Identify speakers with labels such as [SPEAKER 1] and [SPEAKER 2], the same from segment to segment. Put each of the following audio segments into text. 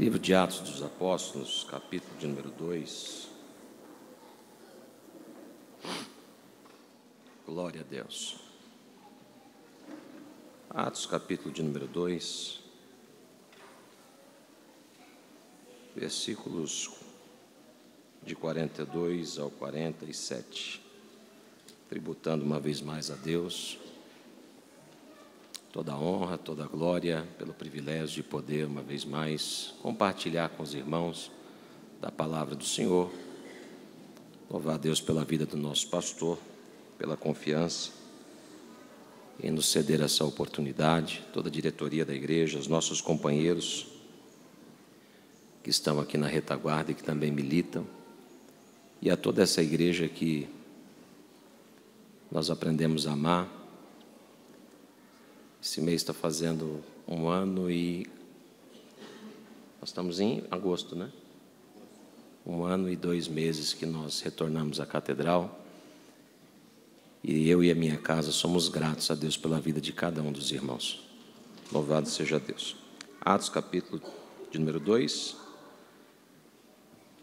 [SPEAKER 1] Livro de Atos dos Apóstolos, capítulo de número 2. Glória a Deus. Atos, capítulo de número 2, versículos de 42 ao 47. Tributando uma vez mais a Deus toda a honra, toda a glória, pelo privilégio de poder, uma vez mais, compartilhar com os irmãos da palavra do Senhor. Louvar a Deus pela vida do nosso pastor, pela confiança em nos ceder essa oportunidade, toda a diretoria da igreja, os nossos companheiros que estão aqui na retaguarda e que também militam, e a toda essa igreja que nós aprendemos a amar. Esse mês está fazendo 1 ano e nós estamos em agosto, né? 1 ano e 2 meses que nós retornamos à catedral. E eu e a minha casa somos gratos a Deus pela vida de cada um dos irmãos. Louvado seja Deus. Atos, capítulo de número 2,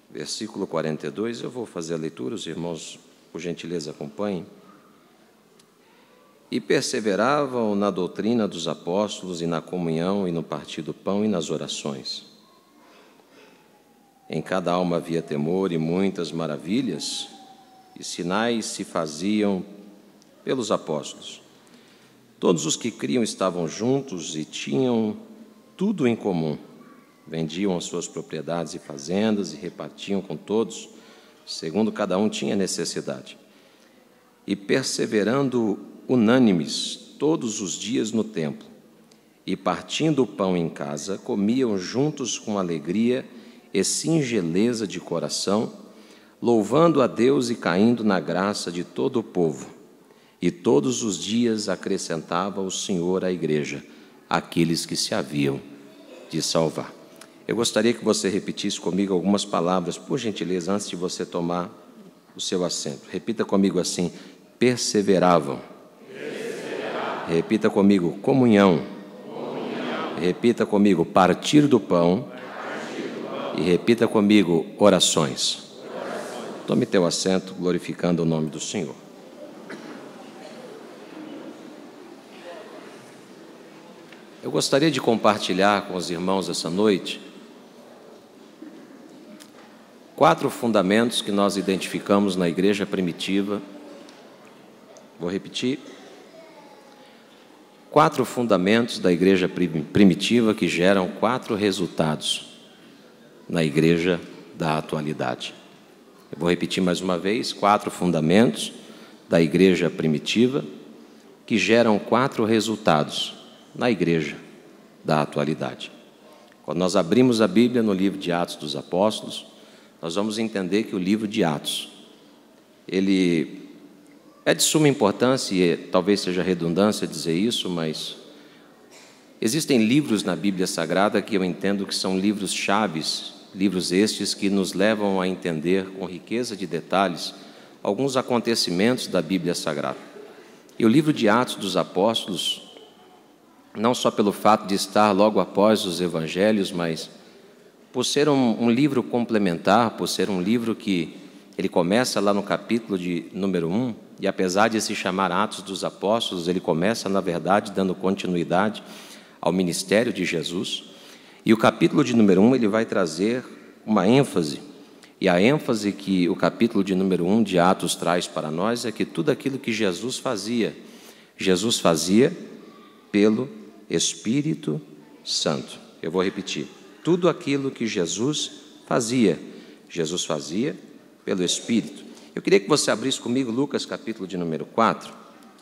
[SPEAKER 1] versículo 42. Eu vou fazer a leitura, os irmãos, por gentileza, acompanhem. E perseveravam na doutrina dos apóstolos e na comunhão e no partir do pão e nas orações. Em cada alma havia temor e muitas maravilhas, e sinais se faziam pelos apóstolos. Todos os que criam estavam juntos e tinham tudo em comum. Vendiam as suas propriedades e fazendas e repartiam com todos, segundo cada um tinha necessidade. E perseverando unânimes todos os dias no templo, e partindo o pão em casa, comiam juntos com alegria e singeleza de coração, louvando a Deus e caindo na graça de todo o povo. E todos os dias acrescentava o Senhor à igreja aqueles que se haviam de salvar. Eu gostaria que você repetisse comigo algumas palavras, por gentileza, antes de você tomar o seu assento. Repita comigo assim: perseveravam. Repita comigo: comunhão. Repita comigo: partir do pão. E repita comigo: orações. Tome teu assento, glorificando o nome do Senhor. Eu gostaria de compartilhar com os irmãos essa noite 4 fundamentos que nós identificamos na igreja primitiva. Vou repetir. 4 fundamentos da igreja primitiva que geram 4 resultados na igreja da atualidade. Eu vou repetir mais uma vez: 4 fundamentos da igreja primitiva que geram 4 resultados na igreja da atualidade. Quando nós abrimos a Bíblia no livro de Atos dos Apóstolos, nós vamos entender que o livro de Atos, ele é de suma importância, e talvez seja redundância dizer isso, mas existem livros na Bíblia Sagrada que eu entendo que são livros chaves, livros estes que nos levam a entender com riqueza de detalhes alguns acontecimentos da Bíblia Sagrada. E o livro de Atos dos Apóstolos, não só pelo fato de estar logo após os Evangelhos, mas por ser um livro complementar, por ser um livro que ele começa lá no capítulo de número 1, e apesar de se chamar Atos dos Apóstolos, ele começa, na verdade, dando continuidade ao ministério de Jesus. E o capítulo de número 1, ele vai trazer uma ênfase. E a ênfase que o capítulo de número 1 de Atos traz para nós é que tudo aquilo que Jesus fazia pelo Espírito Santo. Eu vou repetir. Tudo aquilo que Jesus fazia pelo Espírito. Eu queria que você abrisse comigo Lucas, capítulo de número 4,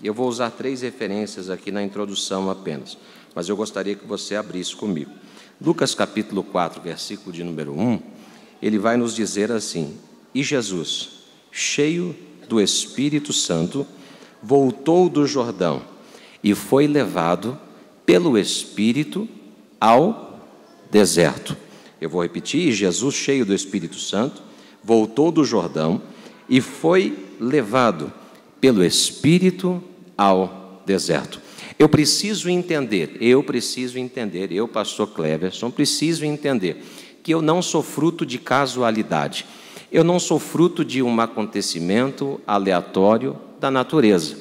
[SPEAKER 1] e eu vou usar 3 referências aqui na introdução apenas, mas eu gostaria que você abrisse comigo. Lucas, capítulo 4, versículo de número 1, ele vai nos dizer assim: e Jesus, cheio do Espírito Santo, voltou do Jordão e foi levado pelo Espírito ao deserto. Eu vou repetir: Jesus, cheio do Espírito Santo, voltou do Jordão e foi levado pelo Espírito ao deserto. Eu preciso entender, eu, pastor Cleverson, preciso entender que eu não sou fruto de casualidade. Eu não sou fruto de um acontecimento aleatório da natureza.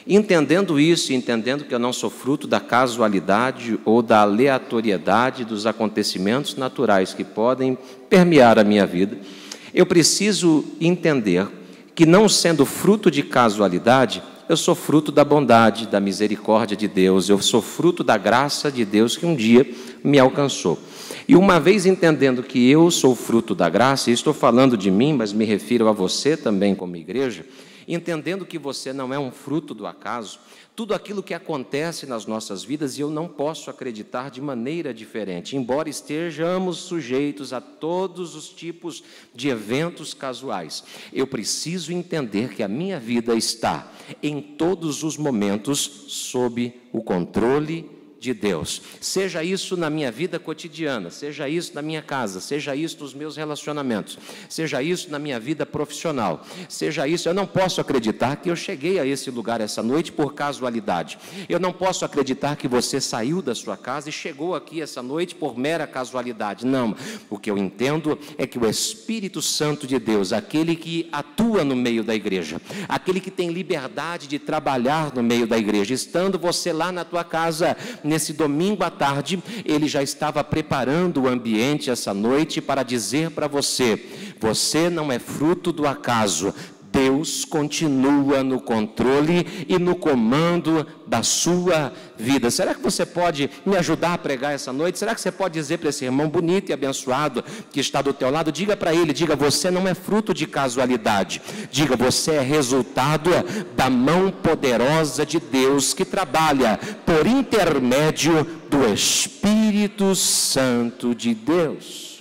[SPEAKER 1] Entendendo isso, entendendo que eu não sou fruto da casualidade ou da aleatoriedade dos acontecimentos naturais que podem permear a minha vida, eu preciso entender que, não sendo fruto de casualidade, eu sou fruto da bondade, da misericórdia de Deus, eu sou fruto da graça de Deus que um dia me alcançou. E uma vez entendendo que eu sou fruto da graça, e estou falando de mim, mas me refiro a você também como igreja, entendendo que você não é um fruto do acaso, tudo aquilo que acontece nas nossas vidas, e eu não posso acreditar de maneira diferente, embora estejamos sujeitos a todos os tipos de eventos casuais, eu preciso entender que a minha vida está, em todos os momentos, sob o controle de Deus. Seja isso na minha vida cotidiana, seja isso na minha casa, seja isso nos meus relacionamentos, seja isso na minha vida profissional, seja isso, eu não posso acreditar que eu cheguei a esse lugar essa noite por casualidade. Eu não posso acreditar que você saiu da sua casa e chegou aqui essa noite por mera casualidade. Não, o que eu entendo é que o Espírito Santo de Deus, aquele que atua no meio da igreja, aquele que tem liberdade de trabalhar no meio da igreja, estando você lá na tua casa, nesse domingo à tarde, ele já estava preparando o ambiente essa noite para dizer para você: você não é fruto do acaso, Deus continua no controle e no comando da sua vida. Será que você pode me ajudar a pregar essa noite? Será que você pode dizer para esse irmão bonito e abençoado que está do teu lado, diga para ele, diga: você não é fruto de casualidade, diga: você é resultado da mão poderosa de Deus que trabalha por intermédio do Espírito Santo de Deus.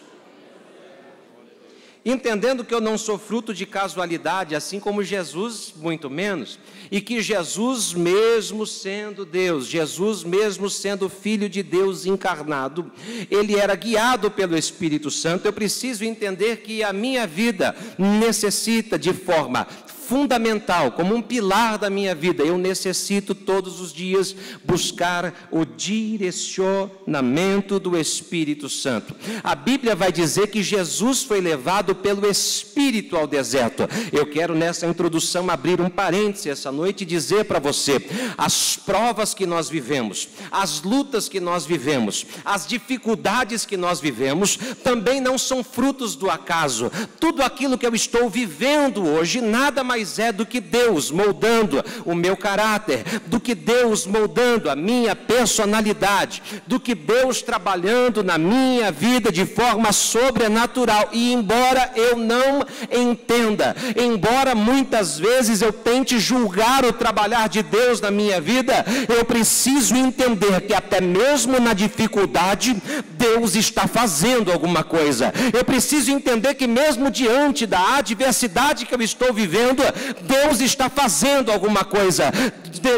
[SPEAKER 1] Entendendo que eu não sou fruto de casualidade, assim como Jesus, muito menos, e que Jesus mesmo sendo Deus, Jesus mesmo sendo Filho de Deus encarnado, ele era guiado pelo Espírito Santo, eu preciso entender que a minha vida necessita de forma fundamental, como um pilar da minha vida, eu necessito todos os dias buscar o direcionamento do Espírito Santo. A Bíblia vai dizer que Jesus foi levado pelo Espírito ao deserto. Eu quero nessa introdução abrir um parêntese essa noite e dizer para você, as provas que nós vivemos, as lutas que nós vivemos, as dificuldades que nós vivemos, também não são frutos do acaso. Tudo aquilo que eu estou vivendo hoje, nada mais é do que Deus moldando o meu caráter, do que Deus moldando a minha personalidade, do que Deus trabalhando na minha vida de forma sobrenatural. E embora eu não entenda, embora muitas vezes eu tente julgar o trabalhar de Deus na minha vida, eu preciso entender que até mesmo na dificuldade, Deus está fazendo alguma coisa. Eu preciso entender que mesmo diante da adversidade que eu estou vivendo, Deus está fazendo alguma coisa.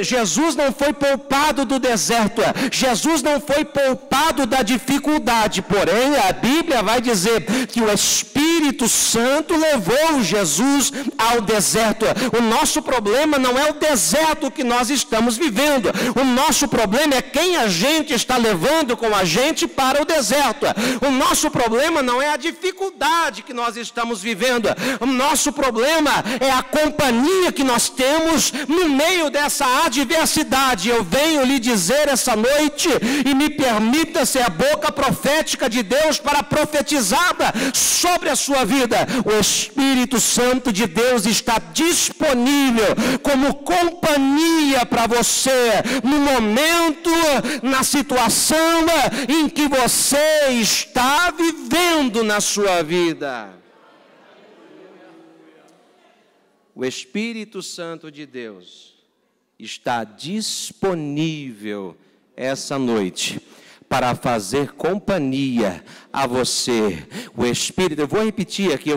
[SPEAKER 1] Jesus não foi poupado do deserto, Jesus não foi poupado da dificuldade, porém a Bíblia vai dizer que o Espírito Santo levou Jesus ao deserto. O nosso problema não é o deserto que nós estamos vivendo, o nosso problema é quem a gente está levando com a gente para o deserto. O nosso problema não é a dificuldade que nós estamos vivendo, o nosso problema é a companhia que nós temos no meio dessa adversidade. Eu venho lhe dizer essa noite, e me permita ser a boca profética de Deus para profetizada sobre a sua vida. O Espírito Santo de Deus está disponível como companhia para você no momento, na situação em que você está vivendo na sua vida. O Espírito Santo de Deus está disponível essa noite para fazer companhia a você. O Espírito, eu vou repetir aqui,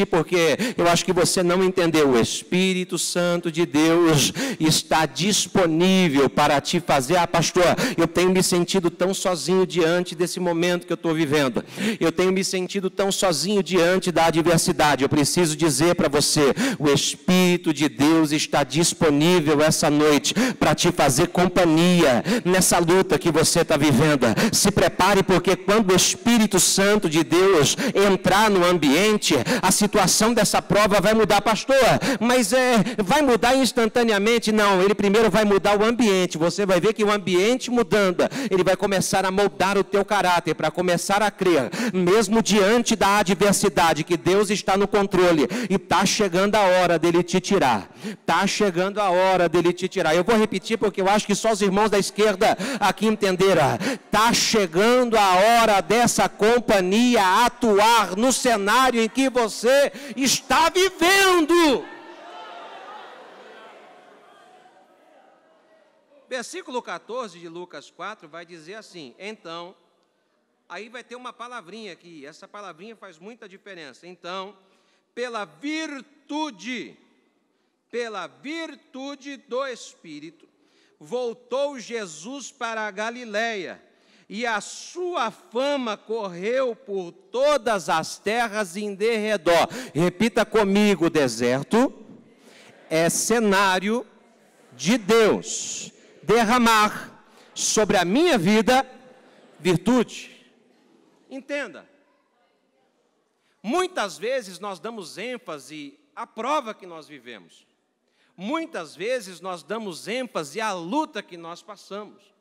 [SPEAKER 1] porque eu acho que você não entendeu. O Espírito Santo de Deus está disponível para te fazer. Pastor, eu tenho me sentido tão sozinho diante desse momento que eu estou vivendo. Eu tenho me sentido tão sozinho diante da adversidade. Eu preciso dizer para você, o Espírito de Deus está disponível essa noite para te fazer companhia nessa luta que você está vivendo. se prepare, porque quando o Espírito Santo de Deus entrar no ambiente, a situação dessa prova vai mudar. Pastor, mas vai mudar instantaneamente? Não, ele primeiro vai mudar o ambiente. Você vai ver que o ambiente mudando, ele vai começar a moldar o teu caráter, para começar a crer, mesmo diante da adversidade, que Deus está no controle, e está chegando a hora dele te tirar. Está chegando a hora dele te tirar. Eu vou repetir, porque eu acho que só os irmãos da esquerda aqui entenderam. Está chegando a hora dessa companhia atuar no cenário em que você está vivendo. Versículo 14 de Lucas 4 vai dizer assim: então, aí vai ter uma palavrinha aqui, essa palavrinha faz muita diferença. Então, pela virtude do Espírito, voltou Jesus para a Galileia, e a sua fama correu por todas as terras em derredor. Repita comigo: deserto é cenário de Deus derramar sobre a minha vida virtude. Entenda, muitas vezes nós damos ênfase à prova que nós vivemos. Muitas vezes nós damos ênfase à luta que nós passamos.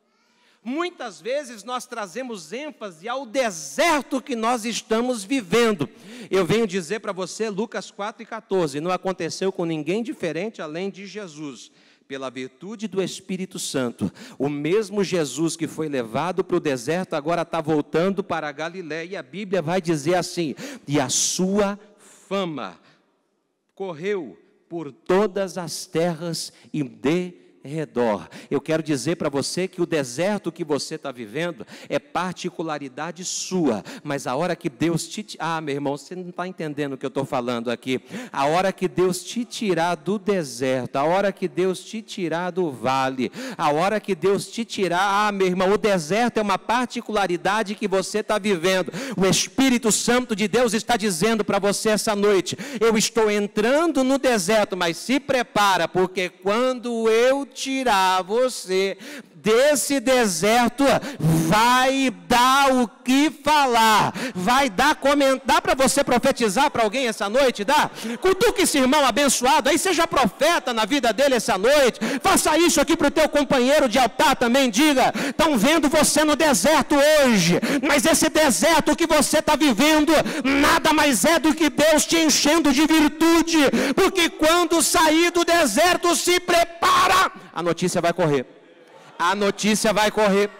[SPEAKER 1] Muitas vezes nós trazemos ênfase ao deserto que nós estamos vivendo. Eu venho dizer para você, Lucas 4:14, não aconteceu com ninguém diferente além de Jesus. Pela virtude do Espírito Santo, o mesmo Jesus que foi levado para o deserto, agora está voltando para a Galileia, e a Bíblia vai dizer assim: e a sua fama correu por todas as terras e redor. Eu quero dizer para você que o deserto que você está vivendo é particularidade sua, mas a hora que Deus meu irmão, você não está entendendo o que eu estou falando aqui. A hora que Deus te tirar do deserto, a hora que Deus te tirar do vale, a hora que Deus te tirar, meu irmão, o deserto é uma particularidade que você está vivendo. O Espírito Santo de Deus está dizendo para você essa noite: eu estou entrando no deserto, mas se prepara, porque quando eu tirar você desse deserto, vai dar o que falar, vai dar comentar. Dá para você profetizar para alguém essa noite? Dá? Cutuque esse irmão abençoado aí, seja profeta na vida dele essa noite. Faça isso aqui para o teu companheiro de altar também. Diga: estão vendo você no deserto hoje, mas esse deserto que você está vivendo nada mais é do que Deus te enchendo de virtude, porque quando sair do deserto, se prepara, a notícia vai correr. A notícia vai correr.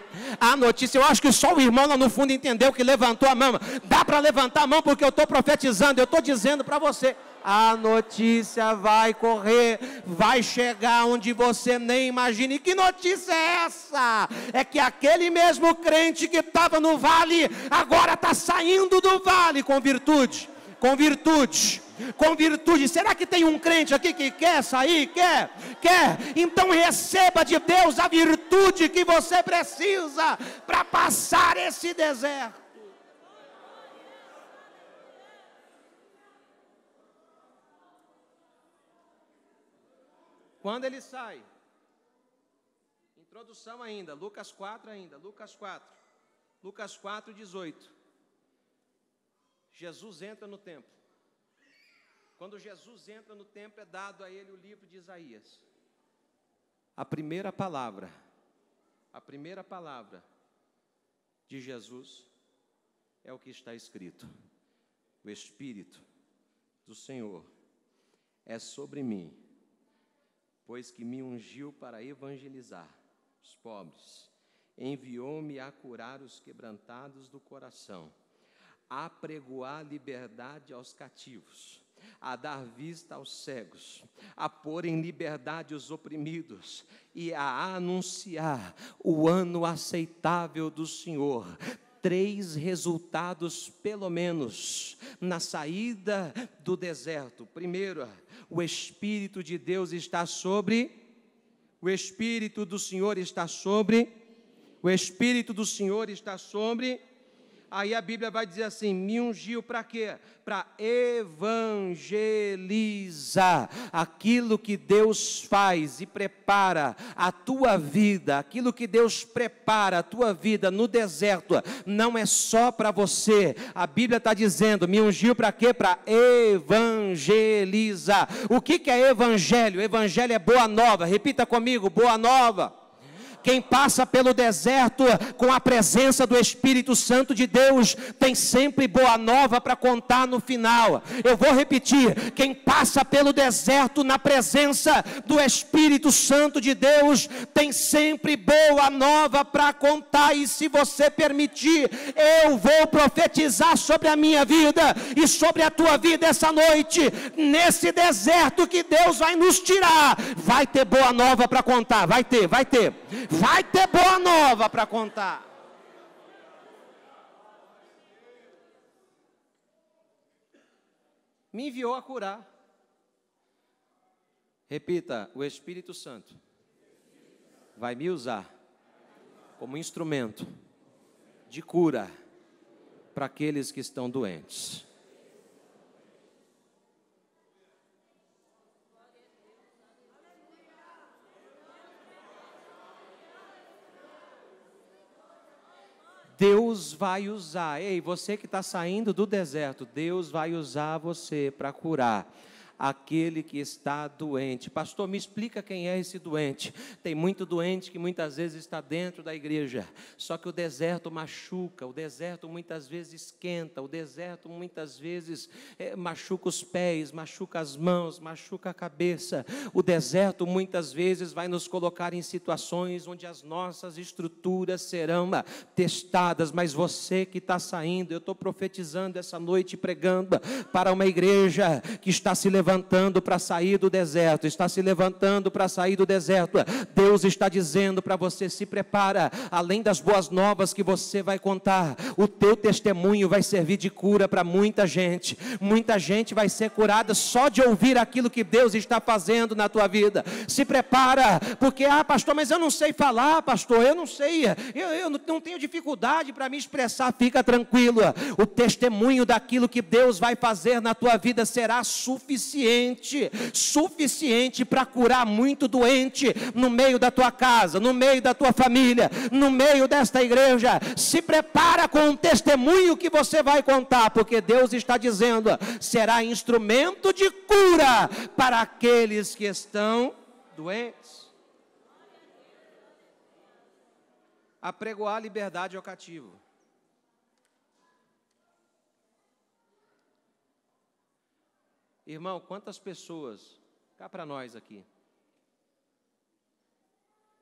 [SPEAKER 1] A notícia, eu acho que só o irmão lá no fundo entendeu que levantou a mão. Dá para levantar a mão, porque eu estou profetizando, eu estou dizendo para você: a notícia vai correr, vai chegar onde você nem imagina. E que notícia é essa? É que aquele mesmo crente que estava no vale, agora está saindo do vale com virtude. Com virtude. Com virtude. Será que tem um crente aqui que quer sair? Quer? Então receba de Deus a virtude que você precisa para passar esse deserto. Quando ele sai, introdução ainda, Lucas 4 ainda, Lucas 4:18. Jesus entra no templo. Quando Jesus entra no templo, é dado a ele o livro de Isaías. A primeira palavra de Jesus é o que está escrito: o Espírito do Senhor é sobre mim, pois que me ungiu para evangelizar os pobres, enviou-me a curar os quebrantados do coração, a apregoar liberdade aos cativos, a dar vista aos cegos, a pôr em liberdade os oprimidos e a anunciar o ano aceitável do Senhor. 3 resultados, pelo menos, na saída do deserto. Primeiro, o Espírito de Deus está sobre, o Espírito do Senhor está sobre, o Espírito do Senhor está sobre Aí a Bíblia vai dizer assim: me ungiu para quê? Para evangelizar. Aquilo que Deus faz e prepara a tua vida, aquilo que Deus prepara a tua vida no deserto, não é só para você. A Bíblia está dizendo: me ungiu para quê? Para evangelizar. O que é evangelho? Evangelho é boa nova. Repita comigo: boa nova. Quem passa pelo deserto com a presença do Espírito Santo de Deus, tem sempre boa nova para contar no final. Eu vou repetir: quem passa pelo deserto na presença do Espírito Santo de Deus, tem sempre boa nova para contar. E se você permitir, eu vou profetizar sobre a minha vida e sobre a tua vida essa noite. Nesse deserto que Deus vai nos tirar, vai ter boa nova para contar. Vai ter boa nova para contar. Me enviou a curar. Repita: o Espírito Santo vai me usar como instrumento de cura para aqueles que estão doentes. Deus vai usar, ei, você que está saindo do deserto, Deus vai usar você para curar aquele que está doente. Pastor, me explica quem é esse doente. Tem muito doente que muitas vezes está dentro da igreja, só que o deserto machuca, o deserto muitas vezes esquenta, o deserto muitas vezes machuca os pés, machuca as mãos, machuca a cabeça. O deserto muitas vezes vai nos colocar em situações onde as nossas estruturas serão testadas. Mas você que está saindo, eu estou profetizando essa noite, pregando para uma igreja que está se levantando para sair do deserto, está se levantando para sair do deserto. Deus está dizendo para você: se prepara, além das boas novas que você vai contar, o teu testemunho vai servir de cura para muita gente vai ser curada só de ouvir aquilo que Deus está fazendo na tua vida. Se prepara, porque, pastor, mas eu não sei falar, pastor, eu não sei, eu não tenho dificuldade para me expressar. Fica tranquilo, o testemunho daquilo que Deus vai fazer na tua vida será suficiente para curar muito doente no meio da tua casa, no meio da tua família, no meio desta igreja. Se prepara com o testemunho que você vai contar, porque Deus está dizendo: será instrumento de cura para aqueles que estão doentes. Apregoar liberdade ao cativo. Irmão, quantas pessoas, cá para nós aqui,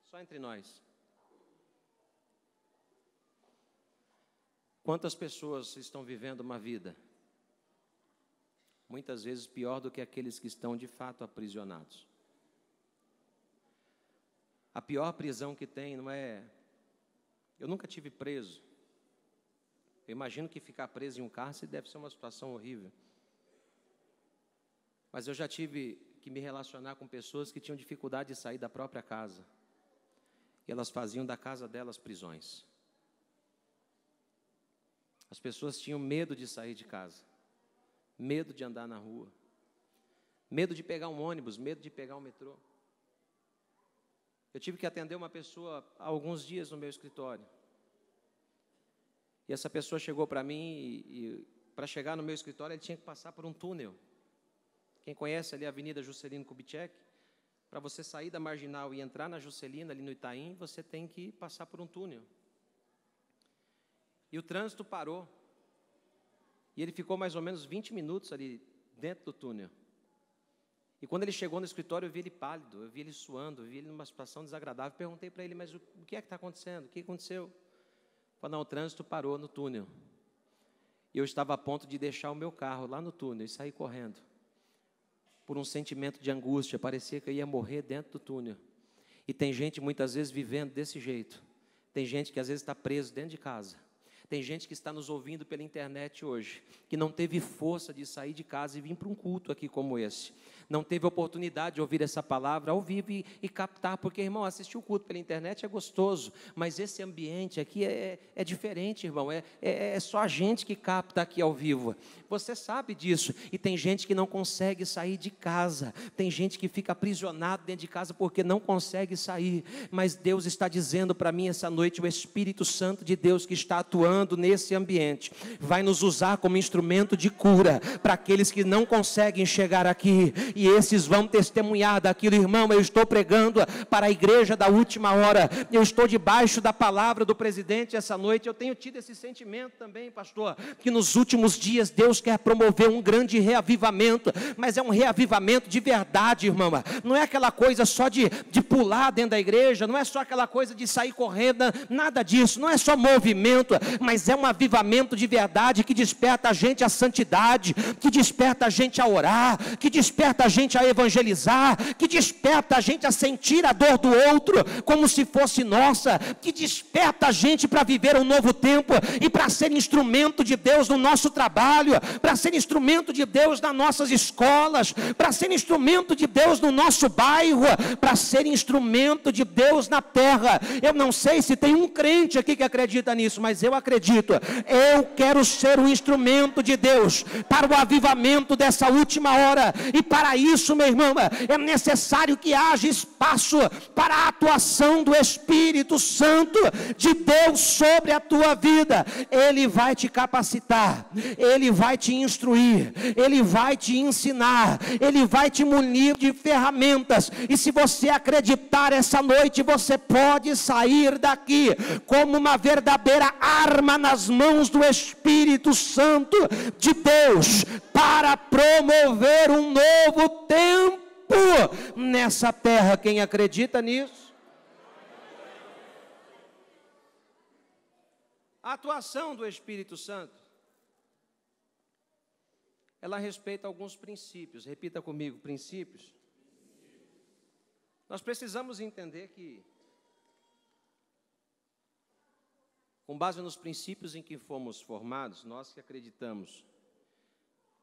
[SPEAKER 1] só entre nós, quantas pessoas estão vivendo uma vida, muitas vezes pior do que aqueles que estão de fato aprisionados. A pior prisão que tem não é... Eu nunca tive preso. Eu imagino que ficar preso em um cárcere deve ser uma situação horrível. Mas eu já tive que me relacionar com pessoas que tinham dificuldade de sair da própria casa. E elas faziam da casa delas prisões. As pessoas tinham medo de sair de casa, medo de andar na rua, medo de pegar um ônibus, medo de pegar um metrô. Eu tive que atender uma pessoa há alguns dias no meu escritório. E essa pessoa chegou para mim e para chegar no meu escritório ele tinha que passar por um túnel. Quem conhece ali a Avenida Juscelino Kubitschek, para você sair da Marginal e entrar na Juscelina, ali no Itaim, você tem que passar por um túnel. E o trânsito parou. E ele ficou mais ou menos 20 minutos ali dentro do túnel. E quando ele chegou no escritório, eu vi ele pálido, eu vi ele suando, eu vi ele numa situação desagradável. Perguntei para ele: mas o que é que está acontecendo? O que aconteceu? Ele falou: não, o trânsito parou no túnel. E eu estava a ponto de deixar o meu carro lá no túnel e sair correndo. Por um sentimento de angústia, parecia que eu ia morrer dentro do túnel. E tem gente muitas vezes vivendo desse jeito. Tem gente que às vezes está preso dentro de casa. Tem gente que está nos ouvindo pela internet hoje, que não teve força de sair de casa e vir para um culto aqui como esse. Não teve oportunidade de ouvir essa palavra ao vivo e captar, porque, irmão, assistir o culto pela internet é gostoso, mas esse ambiente aqui é diferente, irmão, é só a gente que capta aqui ao vivo. Você sabe disso, e tem gente que não consegue sair de casa, tem gente que fica aprisionado dentro de casa porque não consegue sair, mas Deus está dizendo para mim essa noite, o Espírito Santo de Deus que está atuando nesse ambiente, vai nos usar como instrumento de cura, para aqueles que não conseguem chegar aqui, e esses vão testemunhar daquilo. Irmão, eu estou pregando para a igreja da última hora, eu estou debaixo da palavra do presidente essa noite, eu tenho tido esse sentimento também, pastor, que nos últimos dias Deus quer promover um grande reavivamento, mas é um reavivamento de verdade, irmão, não é aquela coisa só de pular dentro da igreja, não é só aquela coisa de sair correndo, nada disso, não é só movimento, mas é um avivamento de verdade, que desperta a gente à santidade, que desperta a gente a orar, que desperta a gente a evangelizar, que desperta a gente a sentir a dor do outro, como se fosse nossa, que desperta a gente para viver um novo tempo, e para ser instrumento de Deus no nosso trabalho, para ser instrumento de Deus nas nossas escolas, para ser instrumento de Deus no nosso bairro, para ser instrumento de Deus na terra. Eu não sei se tem um crente aqui que acredita nisso, mas eu acredito. Eu quero ser um instrumento de Deus para o avivamento dessa última hora, e para isso, meu irmão, é necessário que haja espaço para a atuação do Espírito Santo de Deus sobre a tua vida. Ele vai te capacitar, Ele vai te instruir, Ele vai te ensinar, Ele vai te munir de ferramentas, e se você acreditar essa noite, você pode sair daqui como uma verdadeira arma nas mãos do Espírito Santo de Deus, para promover um novo tempo nessa terra. Quem acredita nisso? A atuação do Espírito Santo, ela respeita alguns princípios. Repita comigo, princípios. Nós precisamos entender que, com base nos princípios em que fomos formados, nós que acreditamos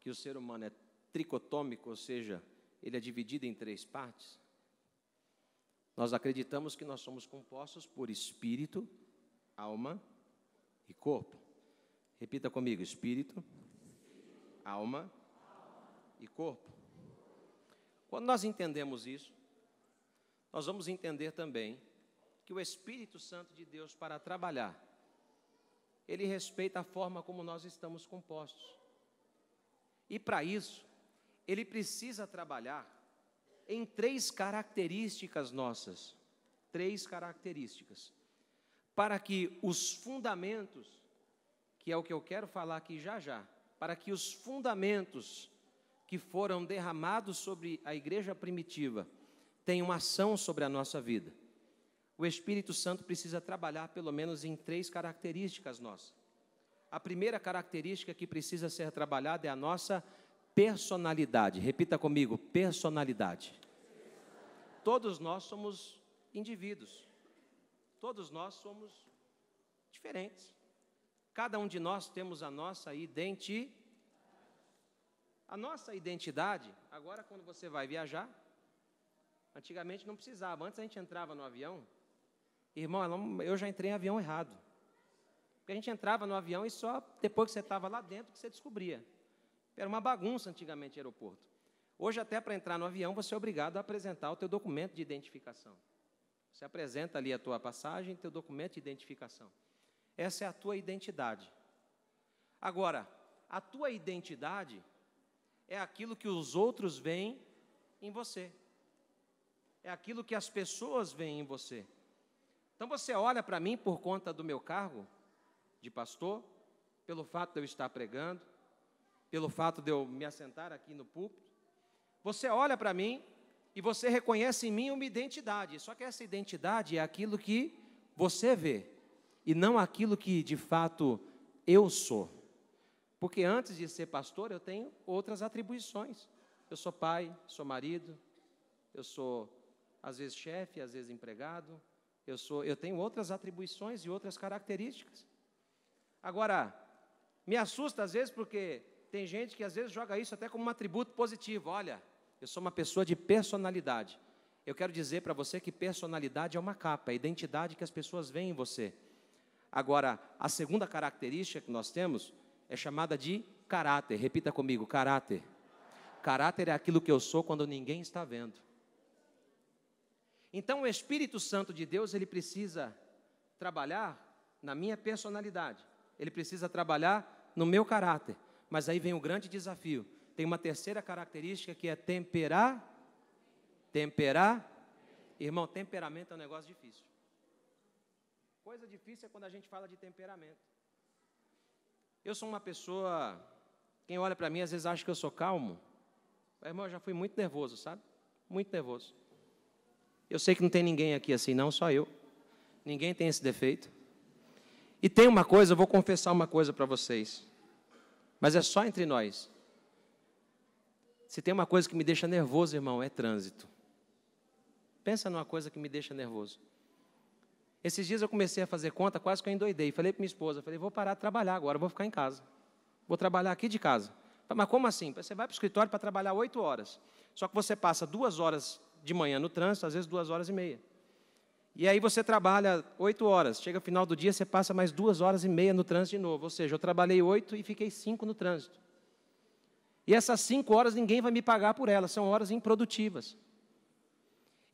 [SPEAKER 1] que o ser humano é tricotômico, ou seja, ele é dividido em 3 partes, nós acreditamos que nós somos compostos por espírito, alma e corpo. Repita comigo, espírito, alma e corpo. Quando nós entendemos isso, nós vamos entender também que o Espírito Santo de Deus, para trabalhar, ele respeita a forma como nós estamos compostos. E para isso, ele precisa trabalhar em 3 características nossas. 3 características. Para que os fundamentos, que é o que eu quero falar aqui já já, para que os fundamentos que foram derramados sobre a igreja primitiva tenham ação sobre a nossa vida, o Espírito Santo precisa trabalhar pelo menos em 3 características nossas. A primeira característica que precisa ser trabalhada é a nossa personalidade. Repita comigo, personalidade. Todos nós somos indivíduos. Todos nós somos diferentes. Cada um de nós temos a nossa identidade. A nossa identidade, agora quando você vai viajar, antigamente não precisava. Antes a gente entrava no avião, irmão, eu já entrei em avião errado. Porque a gente entrava no avião e só depois que você estava lá dentro que você descobria. Era uma bagunça antigamente o aeroporto. Hoje até para entrar no avião você é obrigado a apresentar o teu documento de identificação. Você apresenta ali a tua passagem, teu documento de identificação. Essa é a tua identidade. Agora, a tua identidade é aquilo que os outros veem em você. É aquilo que as pessoas veem em você. Então você olha para mim por conta do meu cargo de pastor, pelo fato de eu estar pregando, pelo fato de eu me assentar aqui no púlpito. Você olha para mim e você reconhece em mim uma identidade. Só que essa identidade é aquilo que você vê e não aquilo que de fato eu sou. Porque antes de ser pastor eu tenho outras atribuições. Eu sou pai, sou marido, eu sou às vezes chefe, às vezes empregado. Eu tenho outras atribuições e outras características.
[SPEAKER 2] Agora, me assusta às vezes porque tem gente que às vezes joga isso até como um atributo positivo. Olha, eu sou uma pessoa de personalidade. Eu quero dizer para você que personalidade é uma capa, é a identidade que as pessoas veem em você. Agora, a segunda característica que nós temos é chamada de caráter. Repita comigo, caráter. Caráter é aquilo que eu sou quando ninguém está vendo. Então, o Espírito Santo de Deus, ele precisa trabalhar na minha personalidade. Ele precisa trabalhar no meu caráter. Mas aí vem o grande desafio. Tem uma terceira característica que é temperar. Irmão, temperamento é um negócio difícil. Coisa difícil é quando a gente fala de temperamento. Eu sou uma pessoa, quem olha para mim às vezes acha que eu sou calmo. Irmão, eu já fui muito nervoso, sabe? Muito nervoso. Eu sei que não tem ninguém aqui assim, não, só eu. Ninguém tem esse defeito. E tem uma coisa, eu vou confessar uma coisa para vocês. Mas é só entre nós. Se tem uma coisa que me deixa nervoso, irmão, é trânsito. Pensa numa coisa que me deixa nervoso. Esses dias eu comecei a fazer conta, quase que eu endoidei. Falei para minha esposa, vou parar de trabalhar agora, vou ficar em casa. Vou trabalhar aqui de casa. Mas como assim? Você vai para o escritório para trabalhar 8 horas. Só que você passa 2 horas de manhã no trânsito, às vezes 2 horas e meia. E aí você trabalha 8 horas. Chega no final do dia, você passa mais 2 horas e meia no trânsito de novo. Ou seja, eu trabalhei 8 e fiquei 5 no trânsito. E essas 5 horas ninguém vai me pagar por elas, são horas improdutivas.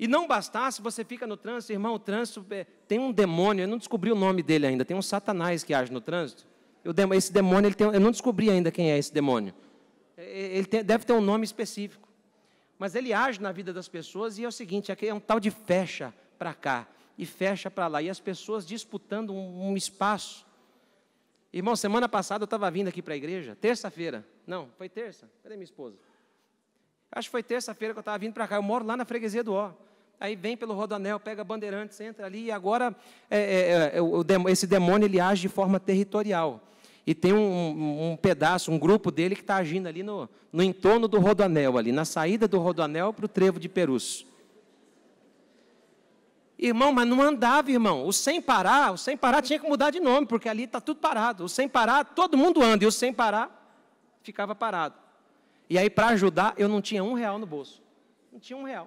[SPEAKER 2] E não bastasse, você fica no trânsito, irmão, o trânsito tem um demônio, eu não descobri o nome dele ainda, tem um satanás que age no trânsito. Esse demônio, eu não descobri ainda quem é esse demônio. Deve ter um nome específico. Mas ele age na vida das pessoas e é o seguinte, aqui é um tal de fecha para cá e fecha para lá. E as pessoas disputando um espaço. Irmão, semana passada eu estava vindo aqui para a igreja, terça-feira. Não, foi terça? Cadê minha esposa? Acho que foi terça-feira que eu estava vindo para cá. Eu moro lá na freguesia do Ó. Aí vem pelo Rodoanel, pega Bandeirantes, entra ali. E agora esse demônio ele age de forma territorial. E tem um pedaço, um grupo dele que está agindo ali no entorno do Rodoanel, ali, na saída do Rodoanel para o Trevo de Perus. Irmão, mas não andava, irmão. O sem parar tinha que mudar de nome, porque ali está tudo parado. O sem parar, todo mundo anda, e o sem parar ficava parado. E aí, para ajudar, eu não tinha R$1 no bolso. Não tinha R$1.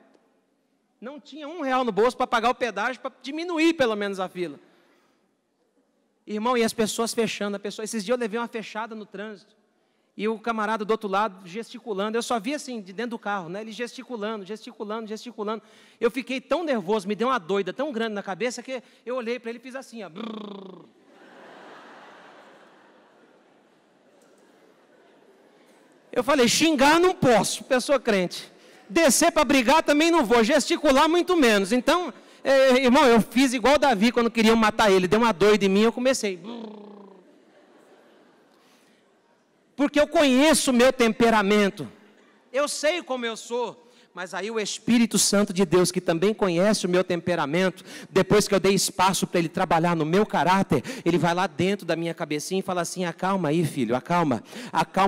[SPEAKER 2] Não tinha R$1 no bolso para pagar o pedágio, para diminuir pelo menos a fila. Irmão, e as pessoas fechando. Esses dias eu levei uma fechada no trânsito. E o camarada do outro lado gesticulando. Eu só vi assim, de dentro do carro, né? Ele gesticulando. Eu fiquei tão nervoso, me deu uma doida tão grande na cabeça, que eu olhei para ele e fiz assim, ó. Brrr. Eu falei, xingar não posso, pessoa crente. Descer para brigar também não vou, gesticular muito menos. Então, irmão, eu fiz igual Davi quando queriam matar ele. Deu uma doida em mim, eu comecei. Porque eu conheço o meu temperamento. Eu sei como eu sou. Mas aí o Espírito Santo de Deus, que também conhece o meu temperamento, depois que eu dei espaço para ele trabalhar no meu caráter, ele vai lá dentro da minha cabecinha e fala assim, acalma aí, filho, acalma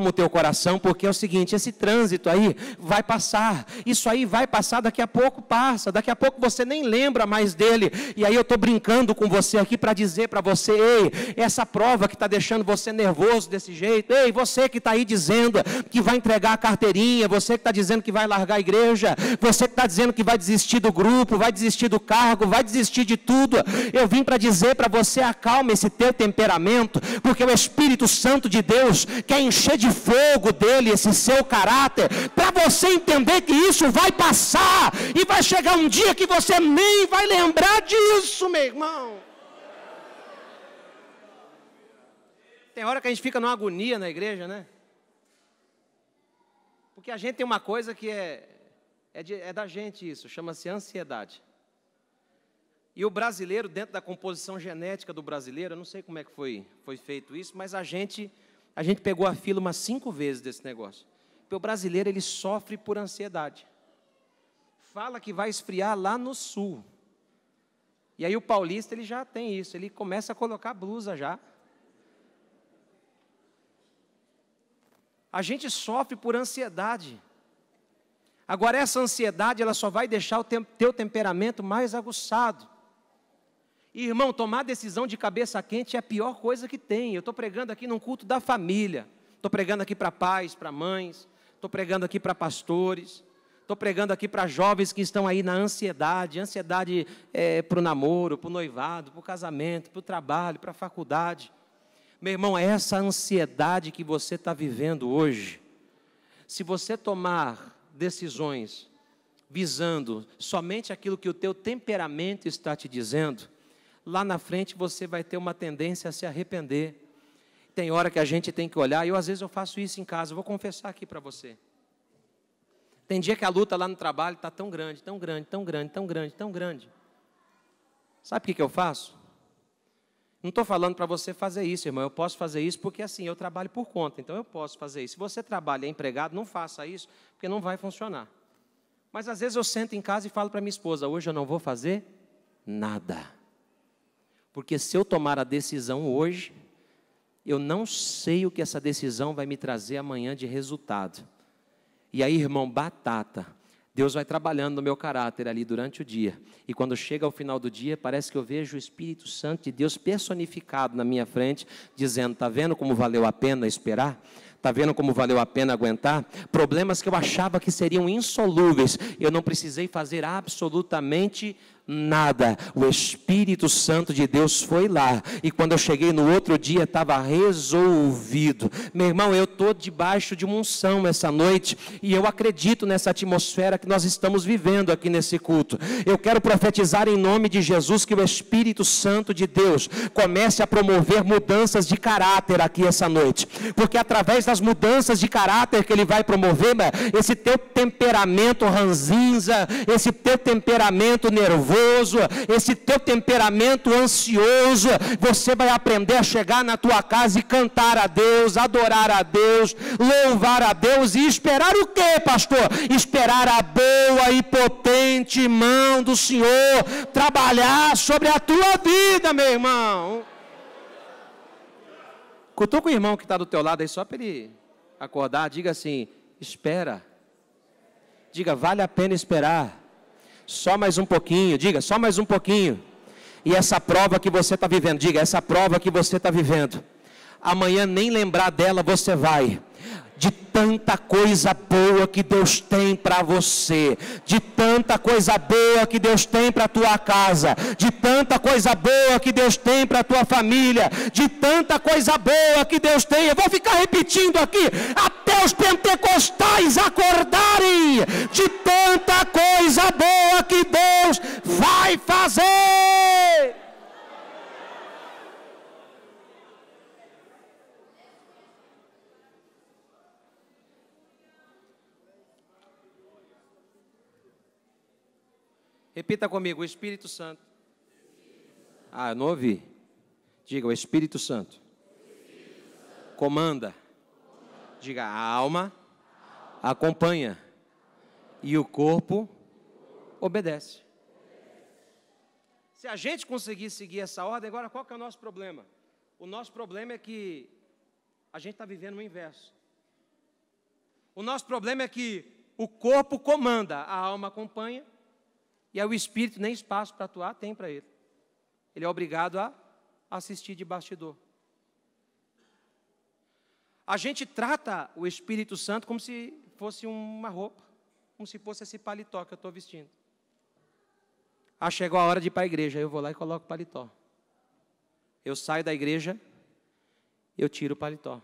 [SPEAKER 2] o teu coração, porque é o seguinte, esse trânsito aí vai passar, isso aí vai passar, daqui a pouco passa, daqui a pouco você nem lembra mais dele, e aí eu estou brincando com você aqui para dizer para você, ei, essa prova que está deixando você nervoso desse jeito, ei, você que está aí dizendo que vai entregar a carteirinha, você que está dizendo que vai largar a igreja, você que está dizendo que vai desistir do grupo, vai desistir do cargo, vai desistir de tudo, eu vim para dizer para você, acalma esse teu temperamento, porque o Espírito Santo de Deus quer encher de fogo dele esse seu caráter, para você entender que isso vai passar, e vai chegar um dia que você nem vai lembrar disso, meu irmão. Tem hora que a gente fica numa agonia na igreja, né? Porque a gente tem uma coisa que é da gente isso, chama-se ansiedade. E o brasileiro, dentro da composição genética do brasileiro, eu não sei como é que foi feito isso, mas a gente pegou a fila umas 5 vezes desse negócio. Porque o brasileiro, ele sofre por ansiedade. Fala que vai esfriar lá no sul. E aí o paulista, ele já tem isso, ele começa a colocar blusa já. A gente sofre por ansiedade. Agora, essa ansiedade, ela só vai deixar o teu temperamento mais aguçado. Irmão, tomar decisão de cabeça quente é a pior coisa que tem. Eu estou pregando aqui num culto da família. Estou pregando aqui para pais, para mães. Estou pregando aqui para pastores. Estou pregando aqui para jovens que estão aí na ansiedade. Ansiedade para o namoro, para o noivado, para o casamento, para o trabalho, para a faculdade. Meu irmão, essa ansiedade que você está vivendo hoje, se você tomar decisões visando somente aquilo que o teu temperamento está te dizendo, lá na frente você vai ter uma tendência a se arrepender. Tem hora que a gente tem que olhar, e às vezes eu faço isso em casa, eu vou confessar aqui para você. Tem dia que a luta lá no trabalho está tão grande, tão grande, tão grande, tão grande, tão grande. Sabe o que eu faço? Não estou falando para você fazer isso, irmão, eu posso fazer isso porque assim, eu trabalho por conta, então eu posso fazer isso. Se você trabalha e é empregado, não faça isso, porque não vai funcionar. Mas às vezes eu sento em casa e falo para minha esposa, hoje eu não vou fazer nada. Porque se eu tomar a decisão hoje, eu não sei o que essa decisão vai me trazer amanhã de resultado. E aí, irmão, batata. Deus vai trabalhando no meu caráter ali durante o dia. E quando chega ao final do dia, parece que eu vejo o Espírito Santo de Deus personificado na minha frente, dizendo, está vendo como valeu a pena esperar? Está vendo como valeu a pena aguentar? Problemas que eu achava que seriam insolúveis, eu não precisei fazer absolutamente nada. O Espírito Santo de Deus foi lá, e quando eu cheguei no outro dia, estava resolvido. Meu irmão, eu estou debaixo de uma unção essa noite, e eu acredito nessa atmosfera que nós estamos vivendo aqui nesse culto. Eu quero profetizar em nome de Jesus, que o Espírito Santo de Deus comece a promover mudanças de caráter aqui essa noite, porque através das mudanças de caráter que Ele vai promover, esse teu temperamento ranzinza, esse teu temperamento nervoso, esse teu temperamento ansioso, você vai aprender a chegar na tua casa e cantar a Deus, adorar a Deus, louvar a Deus e esperar o quê, pastor? Esperar a boa e potente mão do Senhor trabalhar sobre a tua vida, meu irmão. Cutuca o irmão que está do teu lado aí só para ele acordar, diga assim, espera. Diga, vale a pena esperar. Só mais um pouquinho, diga, só mais um pouquinho. E essa prova que você está vivendo, diga, essa prova que você está vivendo, amanhã nem lembrar dela você vai. De tanta coisa boa que Deus tem para você, de tanta coisa boa que Deus tem para a tua casa, de tanta coisa boa que Deus tem para a tua família, de tanta coisa boa que Deus tem, eu vou ficar repetindo aqui, até os pentecostais acordarem, de tanta coisa boa que Deus vai fazer. Repita comigo, o Espírito Santo. Ah, eu não ouvi. Diga, o Espírito Santo. Comanda. Diga, a alma acompanha e o corpo obedece. Se a gente conseguir seguir essa ordem, agora qual que é o nosso problema? O nosso problema é que a gente está vivendo o inverso. O nosso problema é que o corpo comanda, a alma acompanha, e aí o Espírito nem espaço para atuar tem para ele. Ele é obrigado a assistir de bastidor. A gente trata o Espírito Santo como se fosse uma roupa, como se fosse esse paletó que eu estou vestindo. Ah, chegou a hora de ir para a igreja, eu vou lá e coloco o paletó. Eu saio da igreja, eu tiro o paletó.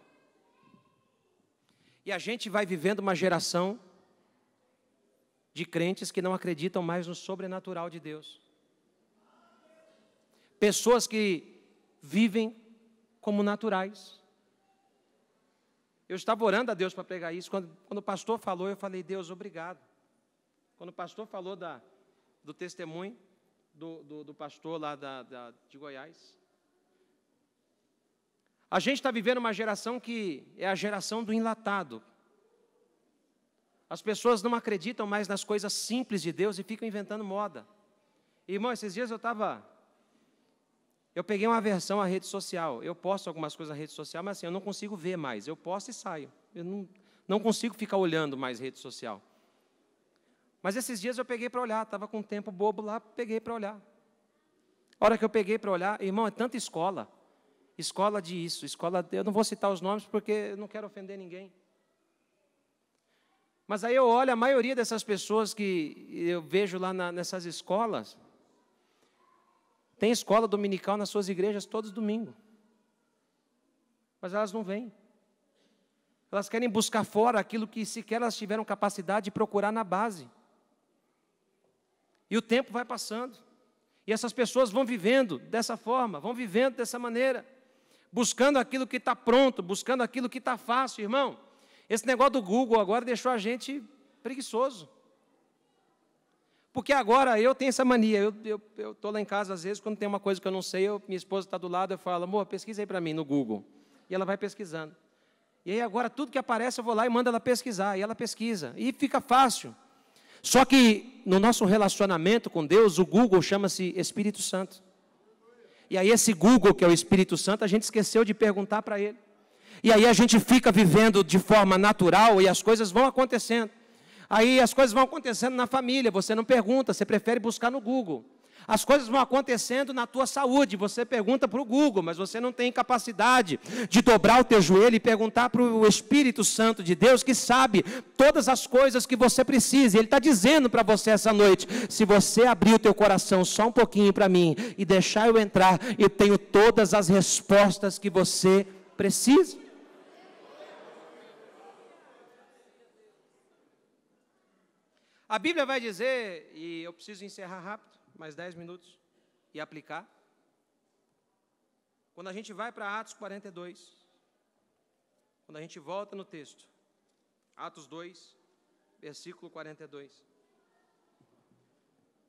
[SPEAKER 2] E a gente vai vivendo uma geração de crentes que não acreditam mais no sobrenatural de Deus. Pessoas que vivem como naturais. Eu estava orando a Deus para pregar isso. Quando o pastor falou, eu falei, Deus, obrigado. Quando o pastor falou do testemunho do pastor lá de Goiás. A gente está vivendo uma geração que é a geração do enlatado. As pessoas não acreditam mais nas coisas simples de Deus e ficam inventando moda. Irmão, esses dias eu peguei uma versão à rede social. Eu posto algumas coisas na rede social, mas assim, eu não consigo ver mais. Eu posto e saio. Eu não consigo ficar olhando mais rede social. Mas esses dias eu peguei para olhar. Estava com um tempo bobo lá, peguei para olhar. A hora que eu peguei para olhar, irmão, é tanta escola. Escola de isso, escola de... Eu não vou citar os nomes porque eu não quero ofender ninguém. Mas aí eu olho a maioria dessas pessoas que eu vejo lá nessas escolas. Tem escola dominical nas suas igrejas todos os domingos. Mas elas não vêm. Elas querem buscar fora aquilo que sequer elas tiveram capacidade de procurar na base. E o tempo vai passando. E essas pessoas vão vivendo dessa forma, vão vivendo dessa maneira. Buscando aquilo que está pronto, buscando aquilo que está fácil, irmão. Esse negócio do Google agora deixou a gente preguiçoso. Porque agora eu tenho essa mania, eu estou lá em casa, às vezes, quando tem uma coisa que eu não sei, minha esposa está do lado, eu falo, amor, pesquisa aí para mim no Google. E ela vai pesquisando. E aí agora tudo que aparece eu vou lá e mando ela pesquisar, e ela pesquisa, e fica fácil. Só que no nosso relacionamento com Deus, o Google chama-se Espírito Santo. E aí esse Google, que é o Espírito Santo, a gente esqueceu de perguntar para ele. E aí a gente fica vivendo de forma natural e as coisas vão acontecendo. Aí as coisas vão acontecendo na família, você não pergunta, você prefere buscar no Google. As coisas vão acontecendo na tua saúde, você pergunta para o Google, mas você não tem capacidade de dobrar o teu joelho e perguntar para o Espírito Santo de Deus, que sabe todas as coisas que você precisa. Ele está dizendo para você essa noite, se você abrir o teu coração só um pouquinho para mim e deixar eu entrar, eu tenho todas as respostas que você precisa. A Bíblia vai dizer, e eu preciso encerrar rápido, mais 10 minutos, e aplicar. Quando a gente vai para Atos 42, quando a gente volta no texto, Atos 2, versículo 42,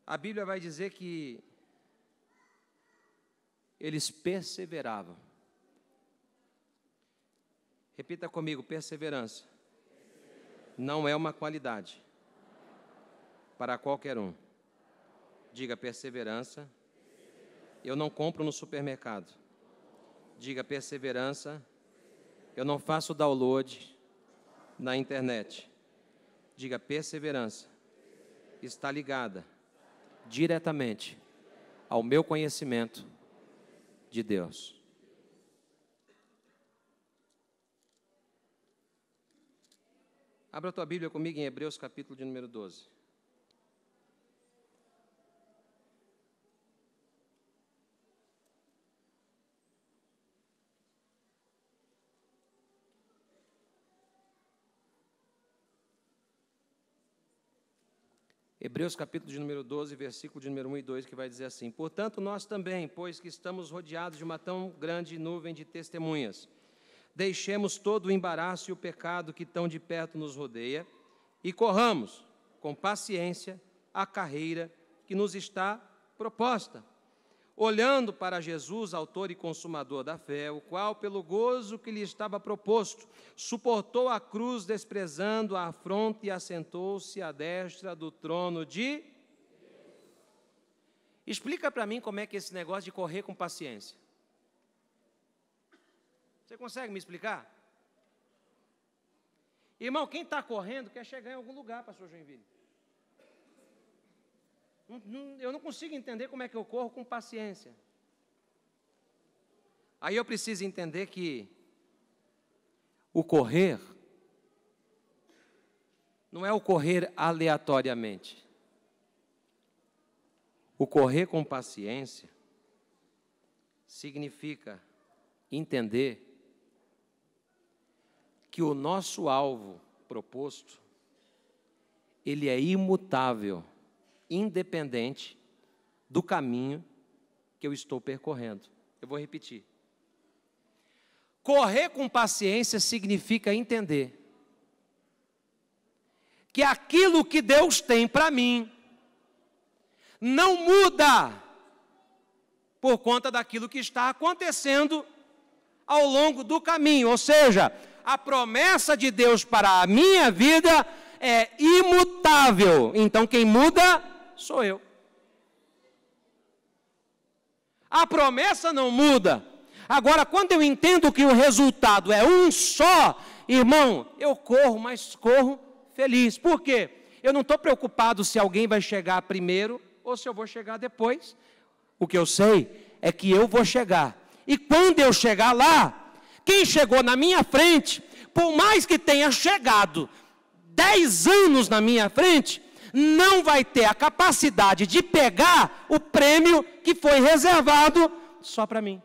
[SPEAKER 2] a Bíblia vai dizer que eles perseveravam. Repita comigo, perseverança. Não é uma qualidade para qualquer um. Diga perseverança. Eu não compro no supermercado. Diga perseverança. Eu não faço download na internet. Diga perseverança. Está ligada diretamente ao meu conhecimento de Deus. Abra a tua Bíblia comigo em Hebreus capítulo de número 12. Hebreus capítulo de número 12, versículo de número 1 e 2, que vai dizer assim: portanto, nós também, pois que estamos rodeados de uma tão grande nuvem de testemunhas, deixemos todo o embaraço e o pecado que tão de perto nos rodeia, e corramos com paciência a carreira que nos está proposta, olhando para Jesus, autor e consumador da fé, o qual, pelo gozo que lhe estava proposto, suportou a cruz, desprezando a afronta, e assentou-se à destra do trono de... Explica para mim como é que é esse negócio de correr com paciência. Você consegue me explicar? Irmão, quem está correndo quer chegar em algum lugar, pastor Joinville. Eu não consigo entender como é que eu corro com paciência. Aí eu preciso entender que o correr não é o correr aleatoriamente. O correr com paciência significa entender que o nosso alvo proposto, ele é imutável, independente do caminho que eu estou percorrendo. Eu vou repetir. Correr com paciência significa entender que aquilo que Deus tem para mim não muda por conta daquilo que está acontecendo ao longo do caminho. Ou seja, a promessa de Deus para a minha vida é imutável. Então quem muda sou eu. A promessa não muda. Agora, quando eu entendo que o resultado é um só, irmão, eu corro, mas corro feliz. Por quê? Eu não estou preocupado se alguém vai chegar primeiro ou se eu vou chegar depois. O que eu sei é que eu vou chegar. E quando eu chegar lá, quem chegou na minha frente, por mais que tenha chegado 10 anos na minha frente, não vai ter a capacidade de pegar o prêmio que foi reservado só para mim.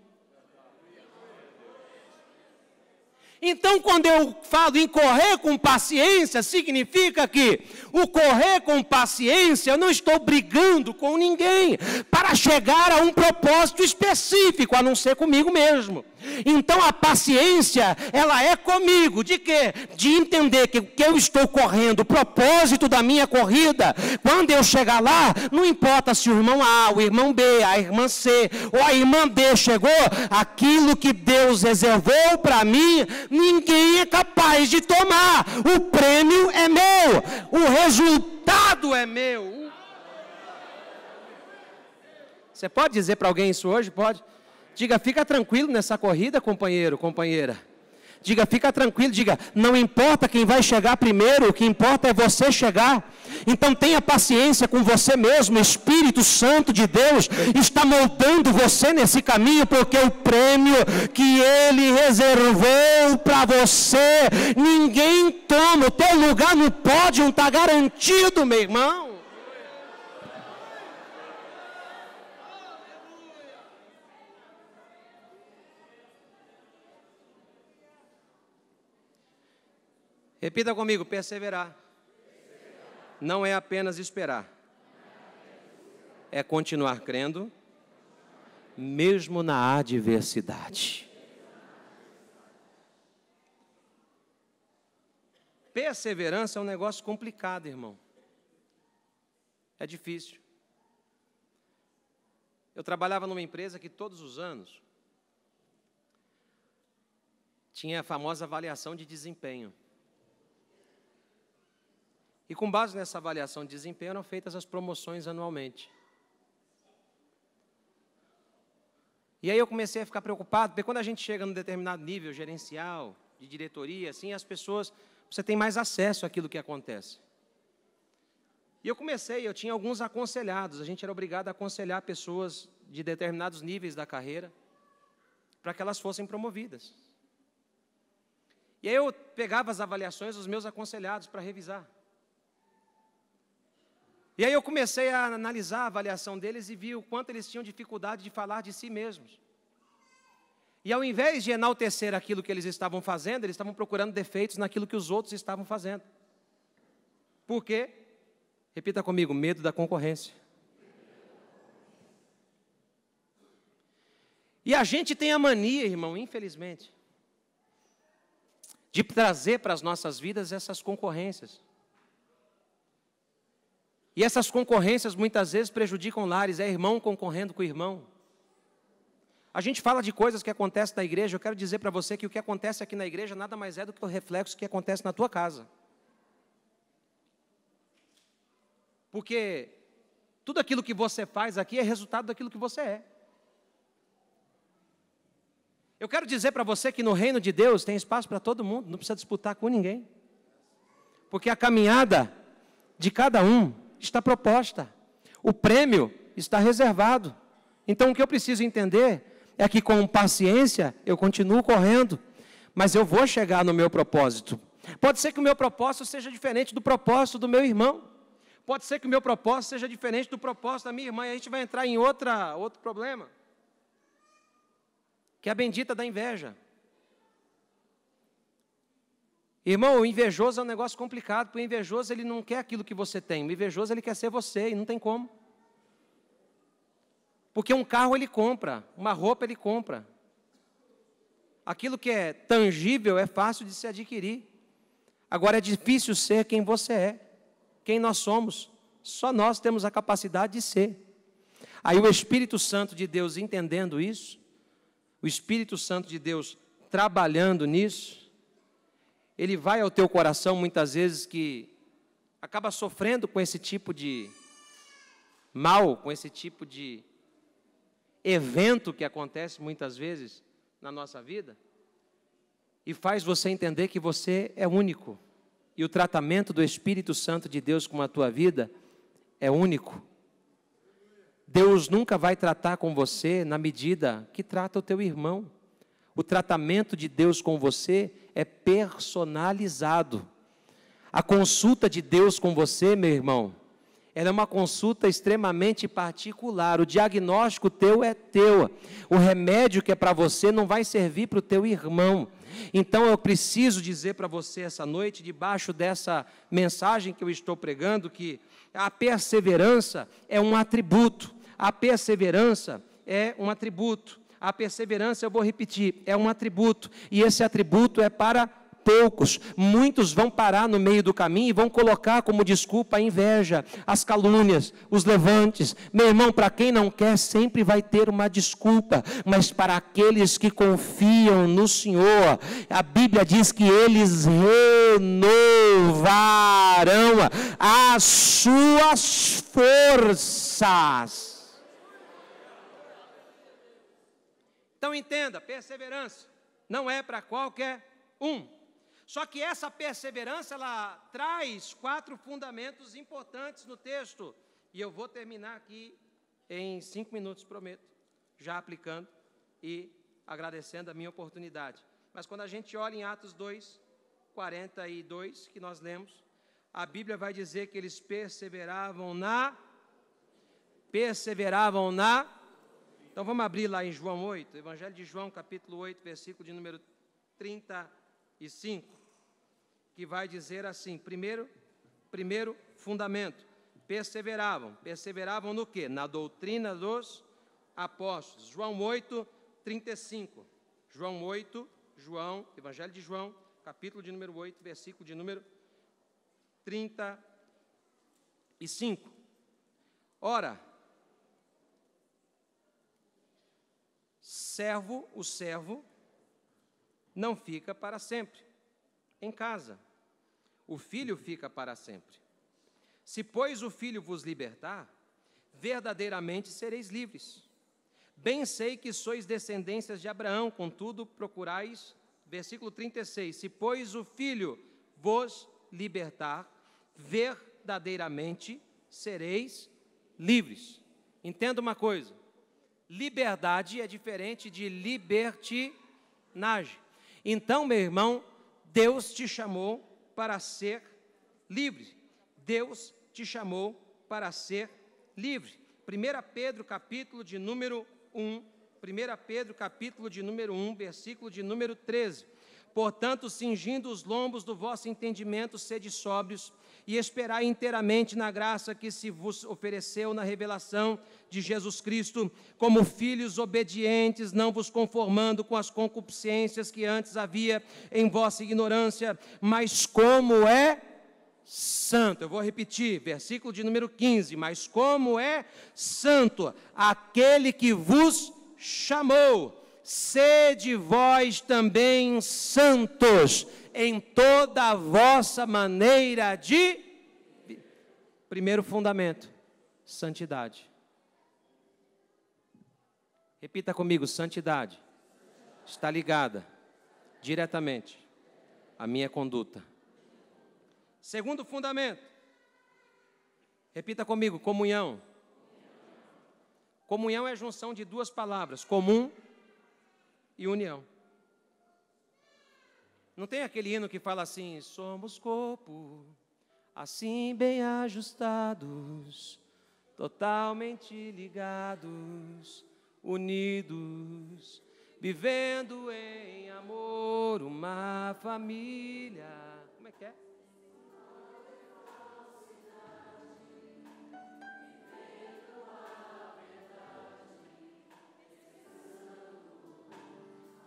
[SPEAKER 2] Então, quando eu falo em correr com paciência, significa que o correr com paciência, eu não estou brigando com ninguém para chegar a um propósito específico, a não ser comigo mesmo. Então, a paciência, ela é comigo. De quê? De entender que eu estou correndo, o propósito da minha corrida, quando eu chegar lá, não importa se o irmão A, o irmão B, a irmã C ou a irmã D chegou, aquilo que Deus reservou para mim, ninguém é capaz de tomar. O prêmio é meu, o resultado é meu. Você pode dizer para alguém isso hoje? Pode. Diga, fica tranquilo nessa corrida, companheiro, companheira. Diga, fica tranquilo, diga, não importa quem vai chegar primeiro, o que importa é você chegar. Então tenha paciência com você mesmo, o Espírito Santo de Deus está moldando você nesse caminho, porque o prêmio que Ele reservou para você, ninguém toma, o teu lugar no pódio está garantido, meu irmão. Repita comigo, perseverar. Não é apenas esperar. É continuar crendo, mesmo na adversidade. Perseverança é um negócio complicado, irmão. É difícil. Eu trabalhava numa empresa que todos os anos tinha a famosa avaliação de desempenho. E com base nessa avaliação de desempenho eram feitas as promoções anualmente. E aí eu comecei a ficar preocupado, porque quando a gente chega num determinado nível gerencial, de diretoria, assim, as pessoas, você tem mais acesso àquilo que acontece. E eu tinha alguns aconselhados, a gente era obrigado a aconselhar pessoas de determinados níveis da carreira, para que elas fossem promovidas. E aí eu pegava as avaliações dos meus aconselhados para revisar. E aí eu comecei a analisar a avaliação deles e vi o quanto eles tinham dificuldade de falar de si mesmos. E ao invés de enaltecer aquilo que eles estavam fazendo, eles estavam procurando defeitos naquilo que os outros estavam fazendo. Por quê? Repita comigo, medo da concorrência. E a gente tem a mania, irmão, infelizmente, de trazer para as nossas vidas essas concorrências. E essas concorrências muitas vezes prejudicam lares, é irmão concorrendo com irmão. A gente fala de coisas que acontecem na igreja, eu quero dizer para você que o que acontece aqui na igreja nada mais é do que o reflexo que acontece na tua casa. Porque tudo aquilo que você faz aqui é resultado daquilo que você é. Eu quero dizer para você que no reino de Deus tem espaço para todo mundo, não precisa disputar com ninguém. Porque a caminhada de cada um está proposta. O prêmio está reservado. Então, o que eu preciso entender é que com paciência eu continuo correndo, mas eu vou chegar no meu propósito. Pode ser que o meu propósito seja diferente do propósito do meu irmão. Pode ser que o meu propósito seja diferente do propósito da minha irmã. E a gente vai entrar em outro problema, que é a bendita da inveja. Irmão, o invejoso é um negócio complicado, porque o invejoso ele não quer aquilo que você tem, o invejoso ele quer ser você, e não tem como. Porque um carro ele compra, uma roupa ele compra. Aquilo que é tangível é fácil de se adquirir. Agora é difícil ser quem você é, quem nós somos. Só nós temos a capacidade de ser. Aí o Espírito Santo de Deus entendendo isso, o Espírito Santo de Deus trabalhando nisso, ele vai ao teu coração muitas vezes que acaba sofrendo com esse tipo de mal, com esse tipo de evento que acontece muitas vezes na nossa vida, e faz você entender que você é único, e o tratamento do Espírito Santo de Deus com a tua vida é único. Deus nunca vai tratar com você na medida que trata o teu irmão. O tratamento de Deus com você é personalizado. A consulta de Deus com você, meu irmão, ela é uma consulta extremamente particular. O diagnóstico teu é teu. O remédio que é para você não vai servir para o teu irmão. Então eu preciso dizer para você essa noite, debaixo dessa mensagem que eu estou pregando, que a perseverança é um atributo. A perseverança é um atributo. A perseverança, eu vou repetir, é um atributo. E esse atributo é para poucos. Muitos vão parar no meio do caminho e vão colocar como desculpa a inveja, as calúnias, os levantes. Meu irmão, para quem não quer, sempre vai ter uma desculpa. Mas para aqueles que confiam no Senhor, a Bíblia diz que eles renovarão as suas forças. Então entenda, perseverança não é para qualquer um. Só que essa perseverança, ela traz 4 fundamentos importantes no texto. E eu vou terminar aqui em 5 minutos, prometo, já aplicando e agradecendo a minha oportunidade. Mas quando a gente olha em Atos 2, 42, que nós lemos, a Bíblia vai dizer que eles perseveravam na... Então vamos abrir lá em João 8, Evangelho de João, capítulo 8, versículo de número 35, que vai dizer assim, primeiro fundamento, perseveravam no quê? Na doutrina dos apóstolos. João 8, 35, Evangelho de João, capítulo de número 8, versículo de número 35. Ora, o servo não fica para sempre em casa. O filho fica para sempre. Se, pois, o filho vos libertar, verdadeiramente sereis livres. Bem sei que sois descendências de Abraão, contudo procurais, versículo 36, se, pois, o filho vos libertar, verdadeiramente sereis livres. Entenda uma coisa, liberdade é diferente de libertinagem. Então, meu irmão, Deus te chamou para ser livre. Deus te chamou para ser livre. 1 Pedro, capítulo de número 1, versículo de número 13. Portanto, cingindo os lombos do vosso entendimento, sede sóbrios, e esperai inteiramente na graça que se vos ofereceu na revelação de Jesus Cristo, como filhos obedientes, não vos conformando com as concupiscências que antes havia em vossa ignorância, mas como é santo. Eu vou repetir, versículo de número 15, mas como é santo aquele que vos chamou, sede vós também santos em toda a vossa maneira de... Primeiro fundamento, santidade. Repita comigo, santidade está ligada diretamente à minha conduta. Segundo fundamento, repita comigo, comunhão. Comunhão é a junção de 2 palavras, comum e união. Não tem aquele hino que fala assim, somos corpo, assim bem ajustados, totalmente ligados, unidos, vivendo em amor, uma família. Como é que é?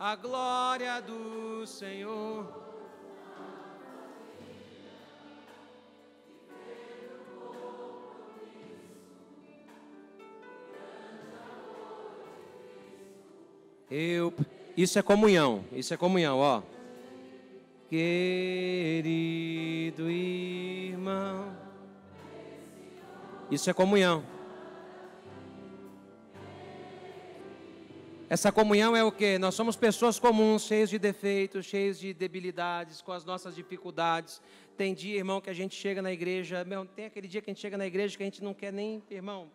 [SPEAKER 2] A glória do Senhor. Isso é comunhão, ó. Querido irmão. Isso é comunhão. Essa comunhão é o quê? Nós somos pessoas comuns, cheios de defeitos, cheios de debilidades, com as nossas dificuldades. Tem dia, irmão, que a gente chega na igreja, tem aquele dia que a gente chega na igreja que a gente não quer nem, irmão,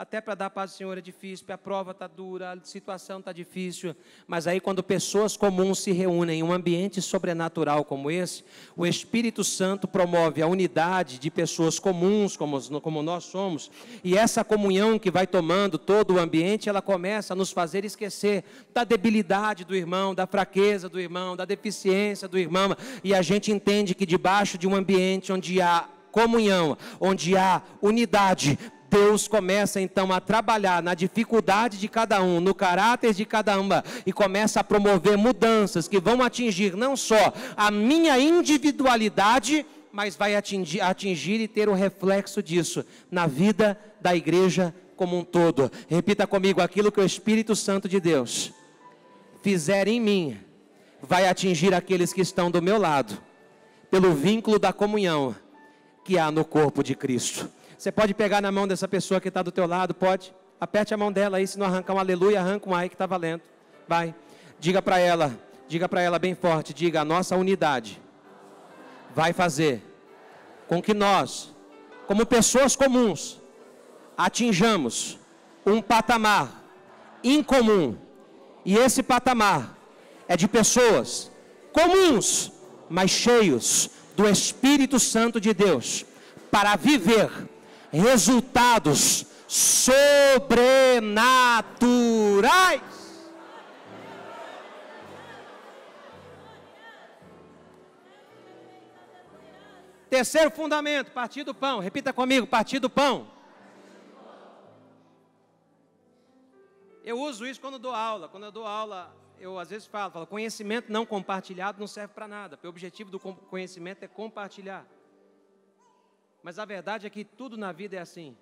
[SPEAKER 2] até para dar paz ao Senhor é difícil, porque a prova está dura, a situação está difícil. Mas aí quando pessoas comuns se reúnem em um ambiente sobrenatural como esse, o Espírito Santo promove a unidade de pessoas comuns, como nós somos, e essa comunhão que vai tomando todo o ambiente, ela começa a nos fazer esquecer da debilidade do irmão, da fraqueza do irmão, da deficiência do irmão, e a gente entende que debaixo de um ambiente onde há comunhão, onde há unidade, Deus começa então a trabalhar na dificuldade de cada um, no caráter de cada uma, e começa a promover mudanças que vão atingir não só a minha individualidade, mas vai atingir e ter o reflexo disso na vida da igreja como um todo. Repita comigo: aquilo que o Espírito Santo de Deus fizer em mim, vai atingir aqueles que estão do meu lado, pelo vínculo da comunhão que há no corpo de Cristo. Você pode pegar na mão dessa pessoa que está do teu lado, pode? Aperte a mão dela aí, se não arrancar um aleluia, arranca um ai que está valendo. Vai, diga para ela bem forte, diga: a nossa unidade vai fazer com que nós, como pessoas comuns, atinjamos um patamar incomum. E esse patamar é de pessoas comuns, mas cheios do Espírito Santo de Deus, para viver resultados sobrenaturais. Terceiro fundamento, partir do pão. Repita comigo: partir do pão. Eu uso isso quando dou aula. Quando eu dou aula, eu às vezes falo, conhecimento não compartilhado não serve para nada, porque o objetivo do conhecimento é compartilhar. Mas a verdade é que tudo na vida é assim.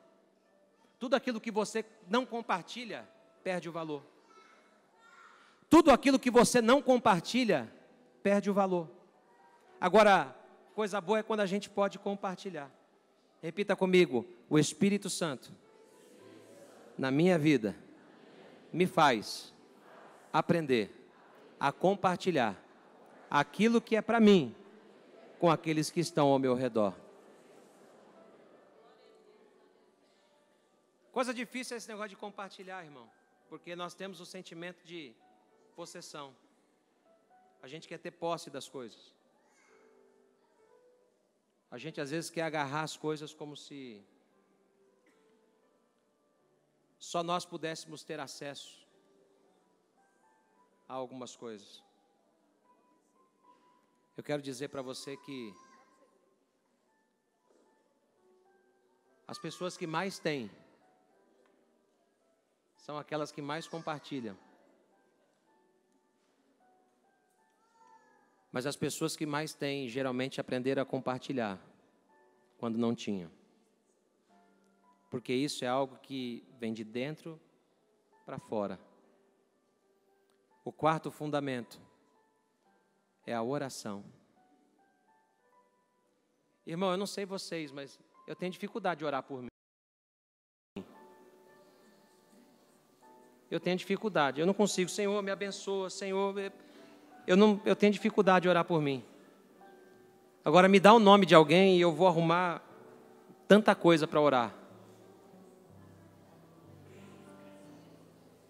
[SPEAKER 2] Tudo aquilo que você não compartilha, perde o valor. Tudo aquilo que você não compartilha, perde o valor. Agora, coisa boa é quando a gente pode compartilhar. Repita comigo: o Espírito Santo, na minha vida, me faz aprender a compartilhar aquilo que é para mim, com aqueles que estão ao meu redor. Coisa difícil é esse negócio de compartilhar, irmão, porque nós temos o sentimento de possessão. A gente quer ter posse das coisas. A gente às vezes quer agarrar as coisas como se só nós pudéssemos ter acesso a algumas coisas. Eu quero dizer para você que as pessoas que mais têm são aquelas que mais compartilham. Mas as pessoas que mais têm, geralmente aprenderam a compartilhar quando não tinham. Porque isso é algo que vem de dentro para fora. O quarto fundamento é a oração. Irmão, eu não sei vocês, mas eu tenho dificuldade de orar por mim. Eu tenho dificuldade, eu não consigo. Senhor, me abençoa, Senhor. Eu tenho dificuldade de orar por mim. Agora me dá o nome de alguém e eu vou arrumar tanta coisa para orar.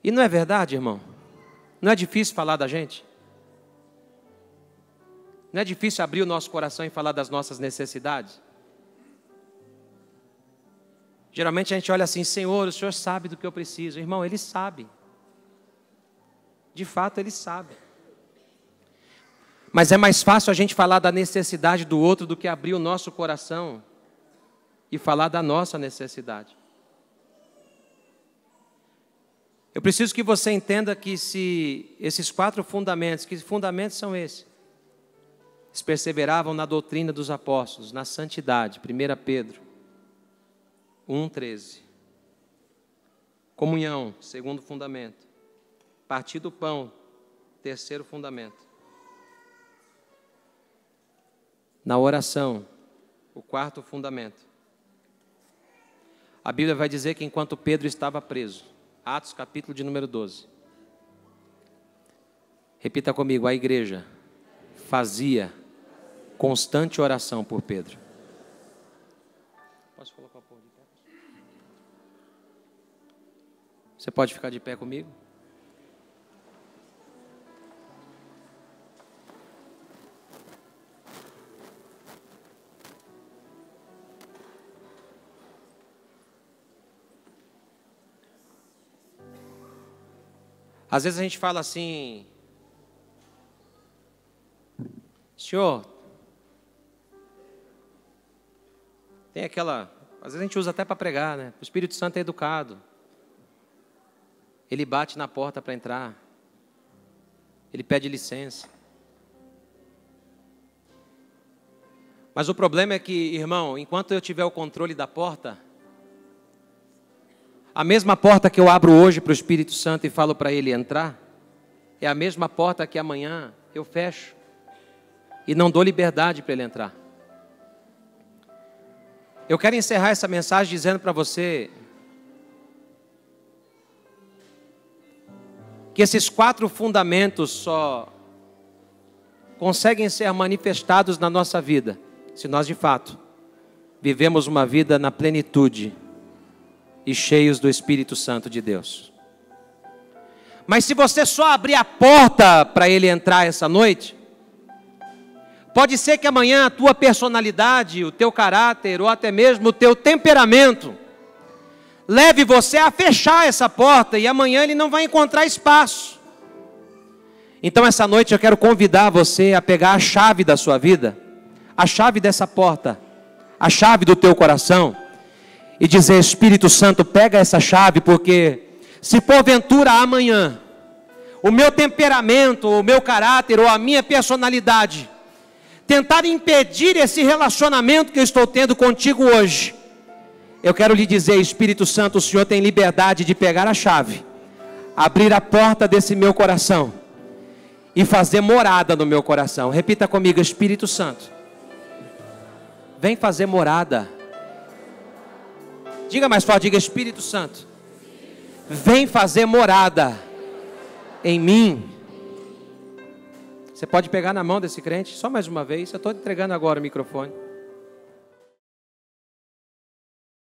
[SPEAKER 2] E não é verdade, irmão? Não é difícil falar da gente? Não é difícil abrir o nosso coração e falar das nossas necessidades? Geralmente a gente olha assim: Senhor, o Senhor sabe do que eu preciso. Irmão, Ele sabe. De fato, Ele sabe. Mas é mais fácil a gente falar da necessidade do outro do que abrir o nosso coração e falar da nossa necessidade. Eu preciso que você entenda que se esses quatro fundamentos, que fundamentos são esses? Eles perseveravam na doutrina dos apóstolos, na santidade, 1 Pedro 1,13. Comunhão, segundo fundamento. Partir do pão, terceiro fundamento. Na oração, o quarto fundamento. A Bíblia vai dizer que enquanto Pedro estava preso, Atos capítulo de número 12. Repita comigo: a igreja fazia constante oração por Pedro. Posso colocar o povo de pé? Você pode ficar de pé comigo? Às vezes a gente fala assim, Senhor, tem aquela, às vezes a gente usa até para pregar, né? O Espírito Santo é educado. Ele bate na porta para entrar. Ele pede licença. Mas o problema é que, irmão, enquanto eu tiver o controle da porta, a mesma porta que eu abro hoje para o Espírito Santo e falo para ele entrar, é a mesma porta que amanhã eu fecho e não dou liberdade para ele entrar. Eu quero encerrar essa mensagem dizendo para você que esses 4 fundamentos só conseguem ser manifestados na nossa vida se nós de fato vivemos uma vida na plenitude e cheios do Espírito Santo de Deus. Mas se você só abrir a porta para ele entrar essa noite, pode ser que amanhã a tua personalidade, o teu caráter ou até mesmo o teu temperamento leve você a fechar essa porta e amanhã ele não vai encontrar espaço. Então essa noite eu quero convidar você a pegar a chave da sua vida, a chave dessa porta, a chave do teu coração e dizer: Espírito Santo, pega essa chave, porque se porventura amanhã o meu temperamento, o meu caráter ou a minha personalidade tentar impedir esse relacionamento que eu estou tendo contigo hoje, eu quero lhe dizer, Espírito Santo, o Senhor tem liberdade de pegar a chave, abrir a porta desse meu coração e fazer morada no meu coração. Repita comigo: Espírito Santo, vem fazer morada. Diga mais forte, diga: Espírito Santo, vem fazer morada em mim. Você pode pegar na mão desse crente, só mais uma vez. Eu estou entregando agora o microfone.